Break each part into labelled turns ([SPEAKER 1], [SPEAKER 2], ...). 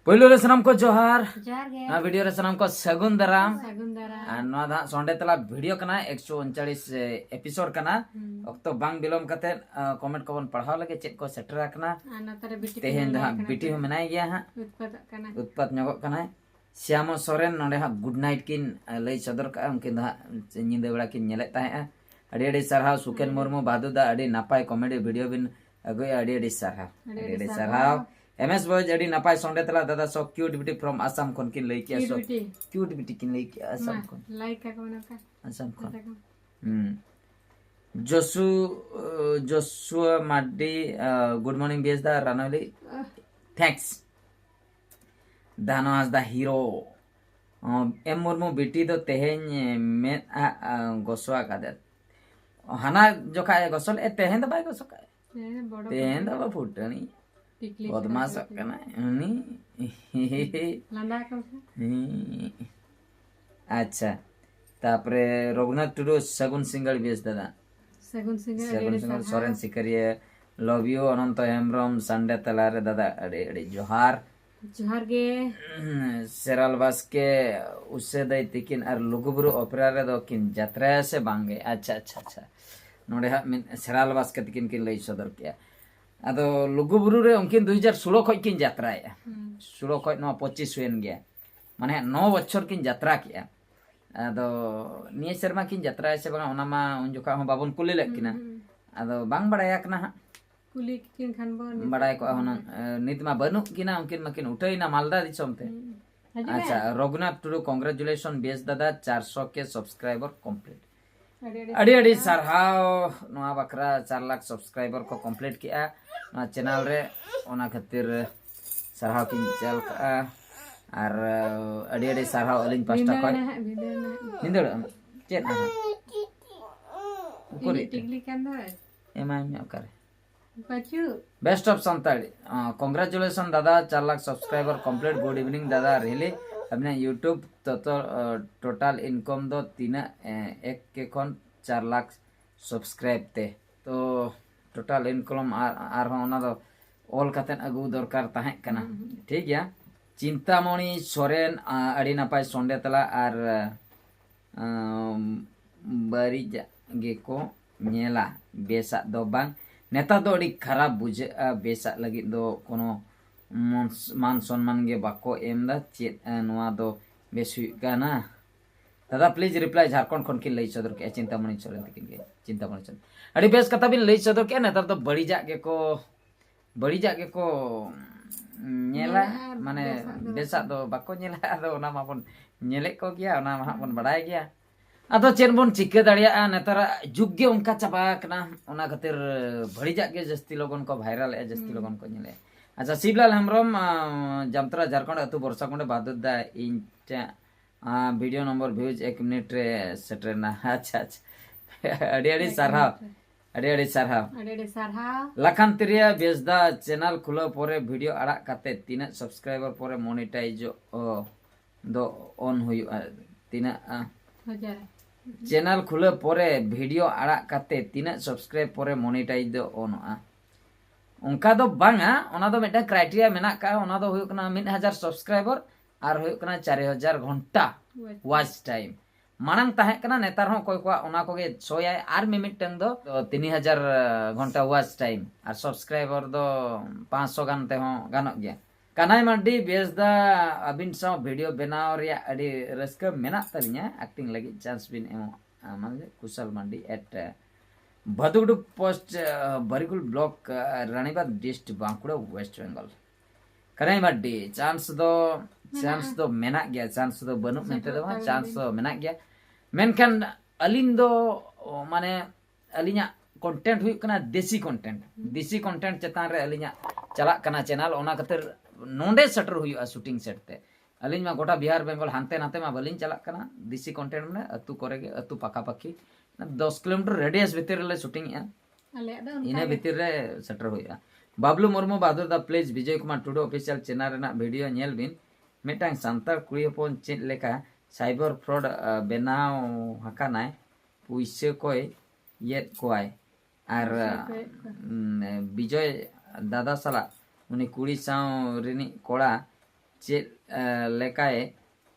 [SPEAKER 1] पहिलो रे सनम को जोहार
[SPEAKER 2] जोहार गे
[SPEAKER 1] ना वीडियो रे सनम को सगुन दाराम
[SPEAKER 2] सागुन दाराम
[SPEAKER 1] आ नवा दा संडे तला वीडियो कना 139 एपिसोड कना अक्तो बांग बिलोम कते कमेंट को बन पढ़ाव लगे चेक को सेटर कना
[SPEAKER 2] नतरे बिटी
[SPEAKER 1] तेहेन दा बिटी हो मनाई गया हा उत्पात न्योगो कना श्यामो सोरेन नोडे हा गुड नाइट किन लई सदर का उनकिन दा निंदा बेड़ा किन नेले ताहे अड़ी अड़ी सरहाव सुकेन मुर्मू बादू दा अड़ी नापाय कॉमेडी वीडियो बिन अगुय अड़ी अड़ी सरहाव एमएस बॉयज अड़ी नापाय संडे तला दादा सो क्यूट बिटी फ्रॉम असम खन किन लई किया सो क्यूट बिटी किन लई किया असम खन
[SPEAKER 2] लाइक का कोन का
[SPEAKER 1] असम खन जोसु जोसुआ माडी गुड मॉर्निंग बेस दा रानोली थैंक्स दानो आज दा हीरो एम मुर्मू बिटी दो तेहेन में गोसवा का दे हाना जो का गोसल ए तेहेन दा बाय गोसो का तेहेन दा बा फुटनी बदमाश कना
[SPEAKER 2] लंदा को
[SPEAKER 1] अच्छा तापरे रघुनाथ टुडू सगुन सिंगल बेस दादा
[SPEAKER 2] सगुन सिंगर
[SPEAKER 1] सोरेन सिकरिया लव यू अनंत हेमब्रम संडे तलारे दादा अड़े अड़े जोहार
[SPEAKER 2] जोहार गे
[SPEAKER 1] सेराल बास के उससे दई तिकिन और लुगुबुरु ओपेरा रे दो किन यात्रा से बांगे अच्छा अच्छा अच्छा नोडे हा सेराल बास के तिकिन किन लई सदर किया अदो लुगुबुरु रे उनकिन 2016 खय किन यात्रा है 16 खय नो 25 हुएन गया माने 9 बछर किन यात्रा किया अदो निये शर्मा किन यात्रा से बगा ओना मा उन जोखा हो बाबन कुली लेकिना अदो बांग बड़ाया कना हा
[SPEAKER 2] कुली किन खान बन
[SPEAKER 1] बड़ाय को होना नित मा बनु किना उनकिन मकिन उठैना मालदा दिसम ते अच्छा रघुनाथ टुडू कांग्रेचुलेशन बेस दादा 400 के सब्सक्राइबर कंप्लीट अड़ी अड़ी सरहाव नवा बकरा 4 लाख सब्सक्राइबर को कंप्लीट किया चैनल रे ओना खातिर सरहाव किन चल का और अड़ी अड़ी सरहाव अलिन पास्टा को निंदड़ चेत ना
[SPEAKER 2] कुली टिकली कान दो
[SPEAKER 1] एमा में करे
[SPEAKER 2] पाचू
[SPEAKER 1] बेस्ट ऑफ संताड़ी कांग्रेचुलेशन दादा 4 lakh subscriber complete good evening दादा रियली अपने यूट्यूब तो टोटल इनकम दो 1 के कौन 4 लाख सब्सक्राइब ते तो टोटल इनकम आर होना दो ऑल कतेन अगु दरकार ताहे कना ठीक गया चिंतामणि सोरेन अड़ी नापाय संडे तला आर बारिजा गेको नेला बेसा दो बांग नेता दो अड़ी खराब बुझे बेसा लगी दो कोनो मान सम्मान गे बाको एमदा चेत नवा दो बेस गाना दादा प्लीज रिप्लाई झारखंड खन के लई सदर के चिंतामणि सोरेन तकिन के चिंतामणि सोरेन अड़ी बेस कथा बिन लई सदर के नेता तो बड़ी जा के को नेला माने बेसा दो बाको नेला दो ओना माबन नेले को गया ओना मा बन बड़ाय गया अदो चेन बन चिके दाड़िया नेतारा जुग गे उनका चाबा कना ओना खातिर बड़ी जा के जस्ती लोगन को वायरल है जस्ती लोगन को नेले अच्छा शिवलाल हेमब्रम जामतरा झारखंड अतु बरसाकुंडे बादुदा इंटा वीडियो नंबर व्यूज 1 मिनट रे सेटरना अच्छा अच्छा अड़ी अड़ी सरहाव लखन तिरिया बेजदा चैनल खुलो पोरे वीडियो अड़ा काते तीना सब्सक्राइबर पोरे मोनेटाइज दो ऑन हुई तीना चैनल खुले पोरे वीडियो अड़ा काते तीना सब्सक्राइब पोरे मोनेटाइज दो ऑन उनका दो बांगा ओना दो मेटा क्राइटेरिया मेना का ओना दो हुई कना 1000 सब्सक्राइबर आर हुई कना 4000 घंटा वॉच टाइम मानंग ताहे कना नेतार हो कोई को ओना को गे सोया आर मिमिटंग दो 3000 घंटा वॉच टाइम आर सब्सक्राइबर दो 500 गान ते हो गानो गया कानाई माडी बेसदा अबिन साव वीडियो बनाव रिया अडी रस्का मेना तलिया एक्टिंग लगी चांस बिन एमो माने Kushal Madi at Bhadugadu post Barikul block Ranibad district Bankura West Bengal Kanai Madi chance दो मेना गया चांस दो बनु मेंटे दो चांस दो मेना गया मेनखान अलिन दो माने अलिया कंटेंट हुई कना देसी कंटेंट चेतान रे अलिया चला कना चैनल ओना खातिर नोंडे सेटर हुआ शूटिंग सेट ते अलिन मा गोटा बिहार बेंगल हानते नाते मा बलिन चला कना देसी कंटेंट में अतु करे गे अतु पाका पाकी 10 किलोमीटर रेडियस भीतर ले शूटिंग इने भीतर रे सेटर हुआ बाबलू मुर्मू बहादुर दा please Vijay Kumar Tudu official channel रेना वीडियो नेल बिन मिटांग सांतार कुड़ी हपन चेत लेका साइबर फ्रॉड बेनाव हाकानाय पुइसे कोय येत कोय आर विजय दादा साला उनी कुड़ी साव रिनी कोड़ा चेक लेकाए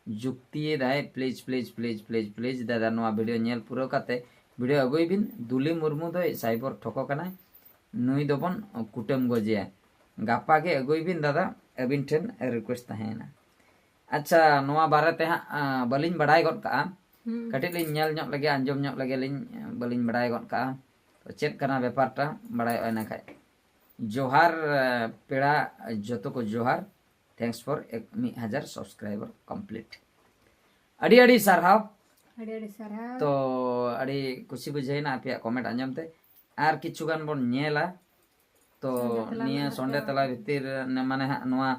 [SPEAKER 1] जुक्ति दाय please please please please please दादा नवा वीडियो नेल पूरा काते वीडियो अगुई बिन दुली मुर्मू दो साइबर ठोको कना नुई दोबन कुटम गजिया गापा के अगुई बिन दादा अबिन ठेन रिक्वेस्ट तहेना अच्छा नवा बारे हा बलिन बड़ाई गद का कटिल लिन नेल ᱧᱚᱜ लगे आंजम ᱧᱚᱜ लगे लिन बलिन बड़ाई गद का तो चेक करना व्यापारटा बड़ाई ओना खाय जोहार पेड़ा जतो को जोहार थैंक्स फॉर 1000 सब्सक्राइबर कंप्लीट अड़ी अड़ी सारहाव तो अड़ी खुशी बुझाइना आपे कमेंट आंजमते आर किछु गान बोन नेला तो निया संडे तला भितिर माने नवा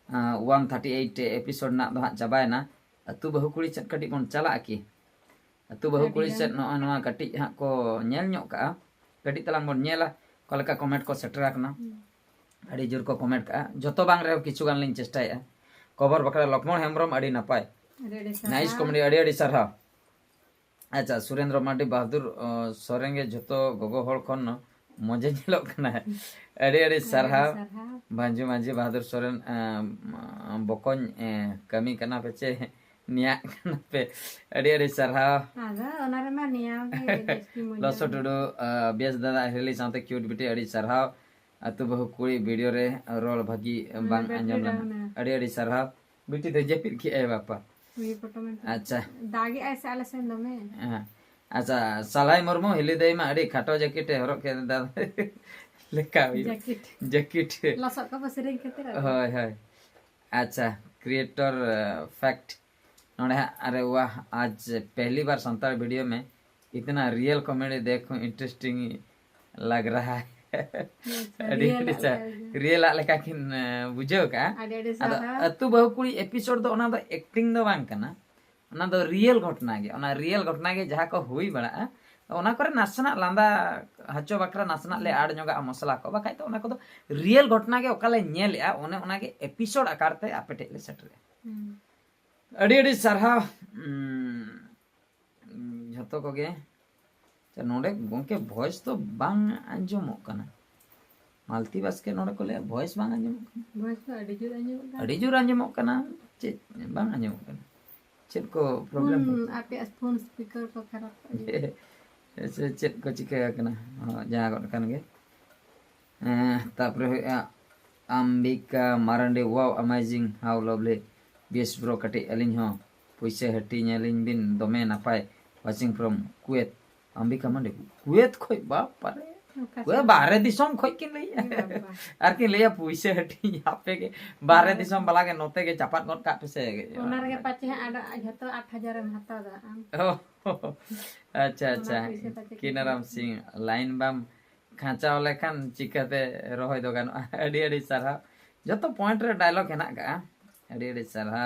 [SPEAKER 1] 138 एपिसोड ना दो चाबायना अतु बहु कुड़ी चट कटी बोन चला की अतु बहु कुड़ी चट नवा कटी हा को नेल ᱧᱚᱜ का कटी तलांग बोन नेला कलका कमेंट को सेटर आकना अड़ी जोर को कमेंट का जतो बांग रे किछु गान लिन चेष्टाया कवर बकरा लक्ष्मण हेमब्रम अड़ी नपाय नाइस कॉमेडी अड़ी अड़ी सरहा अच्छा सुरेंद्र मार्डी बहादुर सोरेंगे जतो गोगो होल खन मजे झेलोक कना अड़ी अड़ी सरहा भांजू मांझी बहादुर सोरेन बकोन कमी कना पेचे निया कना पे अड़ी अड़ी सरहा
[SPEAKER 2] आदा ओनारे मा निया
[SPEAKER 1] लसो टुडू बेस दादा हेली साथे क्यूट बिटी अड़ी सरहा अतु बहु कुड़ी वीडियो रे रोल भागी बांग अंजम अड़ी अड़ी सरहा बिटी दे जेपिर की ए बापा अच्छा
[SPEAKER 2] दागी ऐसे आले से दमे
[SPEAKER 1] अच्छा सलाई मुर्मू हिली दे मा अड़ी खाटो जैकेट हरक के दादा लेका जैकेट
[SPEAKER 2] लसक को बसरे केते
[SPEAKER 1] हाय हाय अच्छा क्रिएटर फैक्ट नोड़े अरे वाह आज पहली बार संताल वीडियो में इतना रियल कॉमेडी देखो इंटरेस्टिंग लग रहा है रियल लेका किन बुझो का अतु बहु कुड़ी एपिसोड दो ओना दो एक्टिंग दो बांग कना ओना दो रियल घटना गे जहां को हुई बड़ा ओना करे नासना लांदा हचो बकरा नासना ले आड़ जोगा मसला को बाकाय तो ओना को दो रियल घटना गे ओकाले नेलया ओने ओना गे एपिसोड आकार ते आपेटे ले सेटर अड़ी अड़ी सरहा झतो को गे नोडे गोंके वॉइस तो बांग अंजमो कना मालती बस के नोडे को ले वॉइस बांग अंजमो
[SPEAKER 2] वॉइस तो
[SPEAKER 1] अड़ी जोर अंजमो कना चे बांग अंजमो कना चेक को प्रॉब्लम
[SPEAKER 2] आपे फोन स्पीकर को खराब
[SPEAKER 1] ऐसे चेक को चिका कना जहां गन कन गे तापर Ambika Marande wow amazing how lovely बेस ब्रो कटी अलिन हो पैसे हटी नेलिन बिन दोमे नापाय watching from Kuwait Ambika Mande Kuwait खोय बाप पारे वे बाहरे दिसम खोय किन लैया आर किन लैया पैसे हटी यापे के बाहरे दिसम बला के नोते के चपात गट का पेसे
[SPEAKER 2] ओनार के पाचे आडा झतो 8000 एम हता दा
[SPEAKER 1] अच्छा अच्छा किनाराम सिंह लाइन बम खाचा वाले खान चिकाते रोहय दोगान अड़ी अड़ी सरहा जतो पॉइंट रे डायलॉग हेना का अड़ी अड़ी सरहा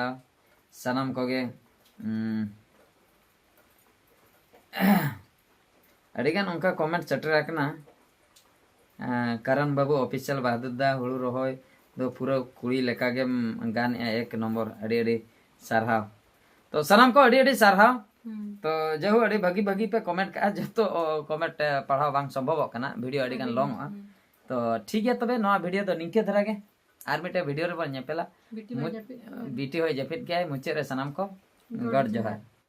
[SPEAKER 1] सनम कोगे अड़ीगान उनका कमेंट चटर रखना करण बाबू ऑफिशियल बहादुर दा हुड़ू रोहय दो पूरा कुड़ी लेका गे गान एक नंबर अड़ी अड़ी सरहा तो सनम को अड़ी अड़ी सरहा तो जहु अड़ी भागी भागी पे कमेंट का जतो कमेंट पढ़ाव बांग संभव कना वीडियो अड़ी गान लॉन्ग तो ठीक है तबे नवा वीडियो तो निके धरा गे आर मिटे वीडियो रे बन नेपेला बीटी होय जपित के मुचे रे सनम को गड जोहार।